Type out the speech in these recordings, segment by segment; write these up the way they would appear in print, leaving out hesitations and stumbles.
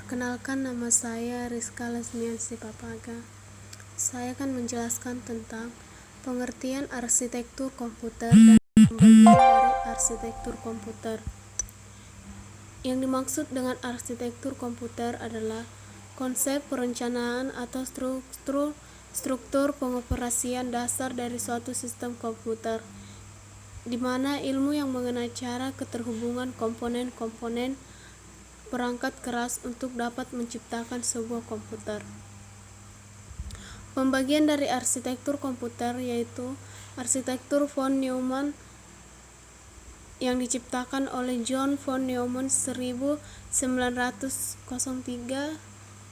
Perkenalkan, nama saya Rizka Lesmiansi Papaga. Saya akan menjelaskan tentang pengertian arsitektur komputer dan pembagian dari arsitektur komputer. Yang dimaksud dengan arsitektur komputer adalah konsep perencanaan atau struktur pengoperasian dasar dari suatu sistem komputer, di mana ilmu yang mengenai cara keterhubungan komponen-komponen perangkat keras untuk dapat menciptakan sebuah komputer. Pembagian dari arsitektur komputer yaitu arsitektur von Neumann yang diciptakan oleh John von Neumann 1903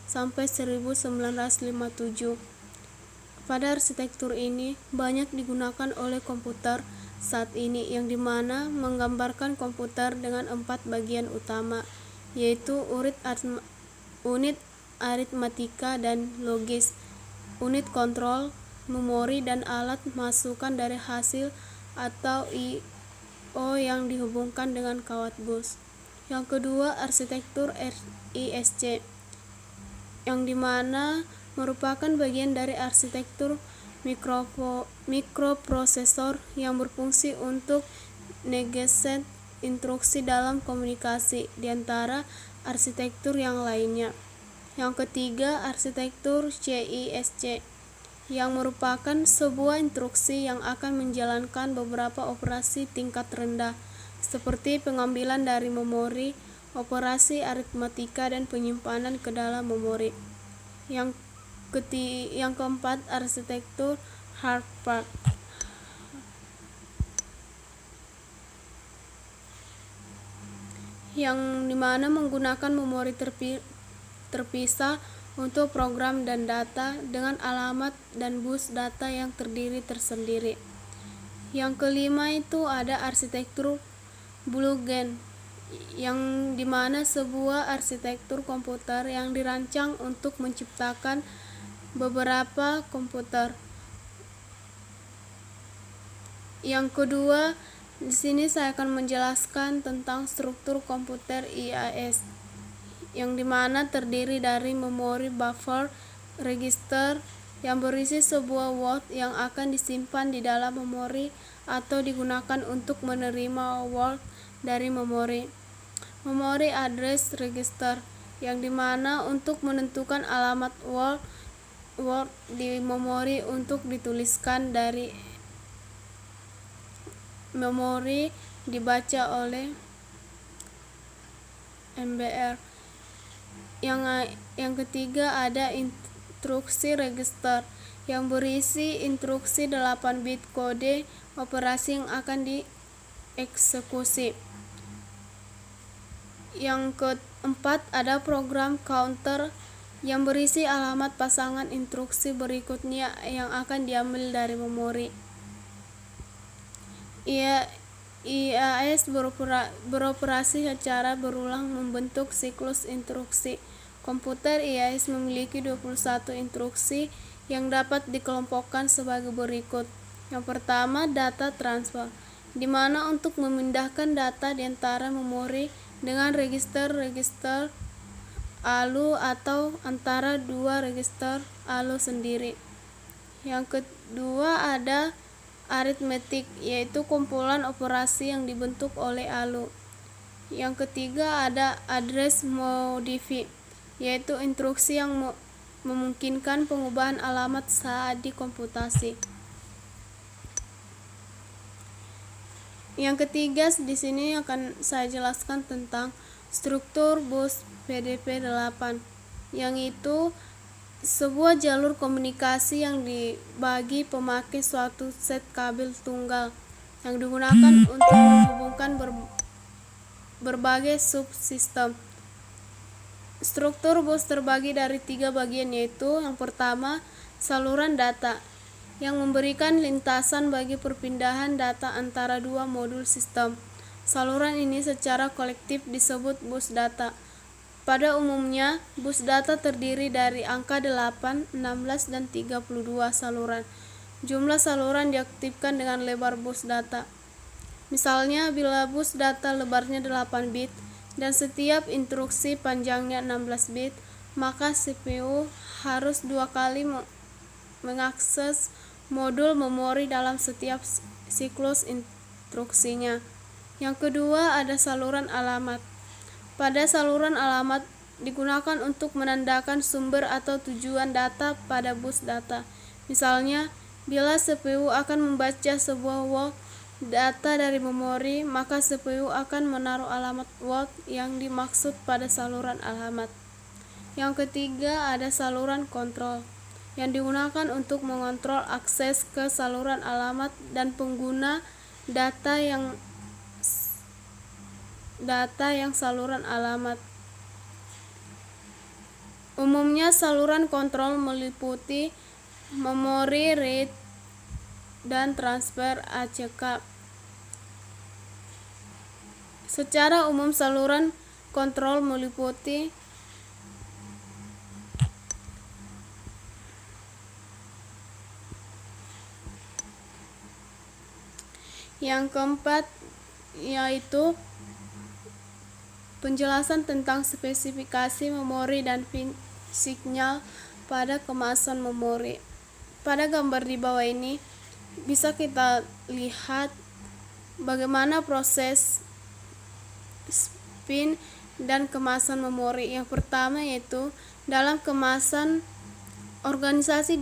sampai 1957. Pada arsitektur ini banyak digunakan oleh komputer saat ini, yang dimana menggambarkan komputer dengan 4 bagian utama, yaitu unit aritmatika dan logis, unit kontrol, memori, dan alat masukan dari hasil atau I/O yang dihubungkan dengan kawat bus. Yang kedua, arsitektur RISC, yang dimana merupakan bagian dari arsitektur mikroprosesor yang berfungsi untuk negosiasi instruksi dalam komunikasi di antara arsitektur yang lainnya. Yang ketiga, arsitektur CISC, yang merupakan sebuah instruksi yang akan menjalankan beberapa operasi tingkat rendah, seperti pengambilan dari memori, operasi aritmatika, dan penyimpanan ke dalam memori. Yang keempat, arsitektur Harvard, yang dimana menggunakan memori terpisah untuk program dan data dengan alamat dan bus data yang terdiri tersendiri. Yang kelima itu ada arsitektur Blue-Gene, yang dimana sebuah arsitektur komputer yang dirancang untuk menciptakan beberapa komputer. Yang kedua, di sini saya akan menjelaskan tentang struktur komputer IAS, yang dimana terdiri dari memori, buffer, register yang berisi sebuah word yang akan disimpan di dalam memori atau digunakan untuk menerima word dari memori. Memori address register, yang dimana untuk menentukan alamat word di memori untuk dituliskan dari memori dibaca oleh MBR. Yang ketiga ada instruksi register, yang berisi instruksi 8 bit kode operasi yang akan dieksekusi. Yang keempat ada program counter, yang berisi alamat pasangan instruksi berikutnya yang akan diambil dari memori. IAS beroperasi secara berulang membentuk siklus instruksi. Komputer IAS memiliki 21 instruksi yang dapat dikelompokkan sebagai berikut. Yang pertama, data transfer, di mana untuk memindahkan data di antara memori dengan register ALU atau antara dua register ALU sendiri. Yang kedua ada aritmetik, yaitu kumpulan operasi yang dibentuk oleh ALU. Yang ketiga ada address modify, yaitu instruksi yang memungkinkan pengubahan alamat saat dikomputasi. Yang ketiga, di sini akan saya jelaskan tentang struktur bus BDP8, yang itu sebuah jalur komunikasi yang dibagi pemakai suatu set kabel tunggal yang digunakan untuk menghubungkan berbagai subsistem. Struktur bus terbagi dari 3 bagian, yaitu yang pertama, saluran data, yang memberikan lintasan bagi perpindahan data antara dua modul sistem. Saluran ini secara kolektif disebut bus data. Pada umumnya, bus data terdiri dari angka 8, 16, dan 32 saluran. Jumlah saluran diaktifkan dengan lebar bus data. Misalnya, bila bus data lebarnya 8 bit, dan setiap instruksi panjangnya 16 bit, maka CPU harus 2 kali mengakses modul memori dalam setiap siklus instruksinya. Yang kedua, ada saluran alamat. Pada saluran alamat digunakan untuk menandakan sumber atau tujuan data pada bus data. Misalnya, bila CPU akan membaca sebuah word data dari memori, maka CPU akan menaruh alamat word yang dimaksud pada saluran alamat. Yang ketiga, ada saluran kontrol yang digunakan untuk mengontrol akses ke saluran alamat dan pengguna data yang saluran alamat. Umumnya saluran kontrol meliputi memori read dan transfer ACK. Secara umum saluran kontrol meliputi yang keempat, yaitu penjelasan tentang spesifikasi memori dan pin sinyal pada kemasan memori. Pada gambar di bawah ini bisa kita lihat bagaimana proses pin dan kemasan memori. Yang pertama yaitu dalam kemasan, organisasi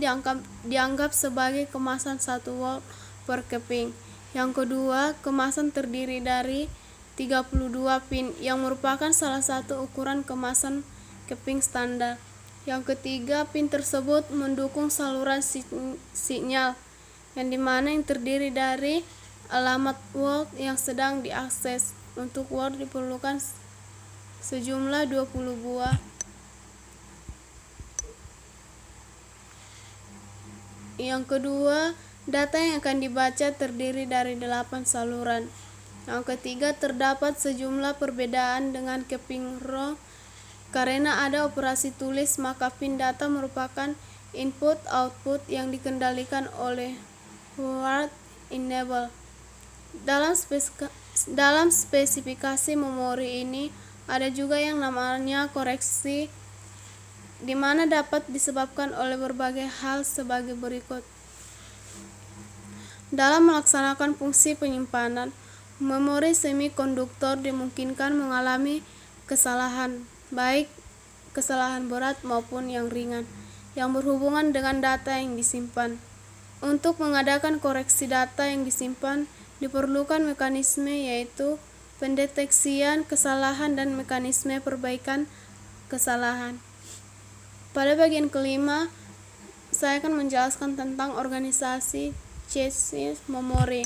dianggap sebagai kemasan 1 volt per keping. Yang kedua, kemasan terdiri dari 32 pin yang merupakan salah satu ukuran kemasan keping standar. Yang ketiga, pin tersebut mendukung saluran sinyal yang dimana yang terdiri dari alamat word yang sedang diakses. Untuk word diperlukan sejumlah 20 buah. Yang kedua, data yang akan dibaca terdiri dari 8 saluran. Yang ketiga, terdapat sejumlah perbedaan dengan keping row. Karena ada operasi tulis, maka pin data merupakan input-output yang dikendalikan oleh word enable. Dalam spesifikasi memori ini ada juga yang namanya koreksi, di mana dapat disebabkan oleh berbagai hal sebagai berikut. Dalam melaksanakan fungsi penyimpanan, memori semikonduktor dimungkinkan mengalami kesalahan, baik kesalahan berat maupun yang ringan, yang berhubungan dengan data yang disimpan. Untuk mengadakan koreksi data yang disimpan, diperlukan mekanisme yaitu pendeteksian kesalahan dan mekanisme perbaikan kesalahan. Pada bagian kelima, saya akan menjelaskan tentang organisasi chassis memori.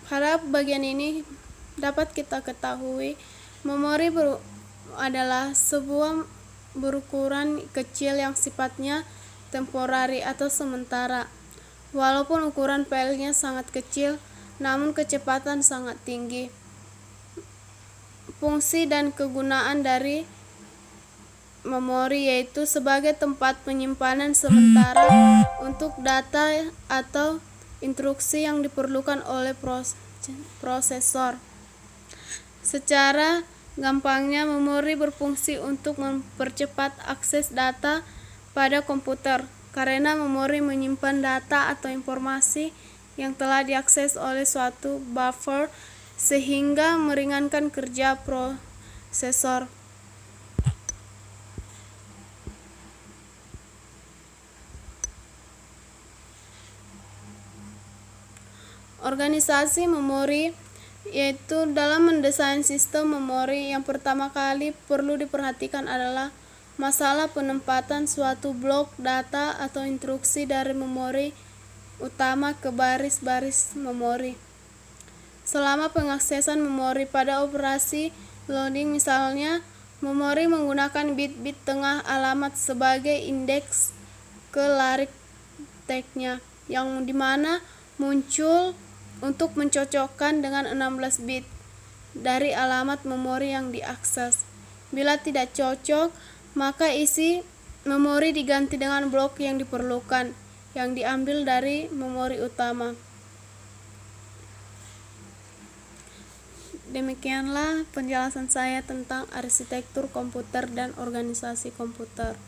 Pada bagian ini dapat kita ketahui memori adalah sebuah berukuran kecil yang sifatnya temporari atau sementara. Walaupun ukuran filenya sangat kecil, namun kecepatan sangat tinggi. Fungsi dan kegunaan dari memori yaitu sebagai tempat penyimpanan sementara untuk data atau instruksi yang diperlukan oleh prosesor. Secara gampangnya, memori berfungsi untuk mempercepat akses data pada komputer, karena memori menyimpan data atau informasi yang telah diakses oleh suatu buffer sehingga meringankan kerja prosesor. Organisasi memori yaitu dalam mendesain sistem memori, yang pertama kali perlu diperhatikan adalah masalah penempatan suatu blok data atau instruksi dari memori utama ke baris-baris memori. Selama pengaksesan memori pada operasi loading misalnya, memori menggunakan bit-bit tengah alamat sebagai indeks ke larik tagnya, yang dimana muncul untuk mencocokkan dengan 16 bit dari alamat memori yang diakses. Bila tidak cocok, maka isi memori diganti dengan blok yang diperlukan, yang diambil dari memori utama. Demikianlah penjelasan saya tentang arsitektur komputer dan organisasi komputer.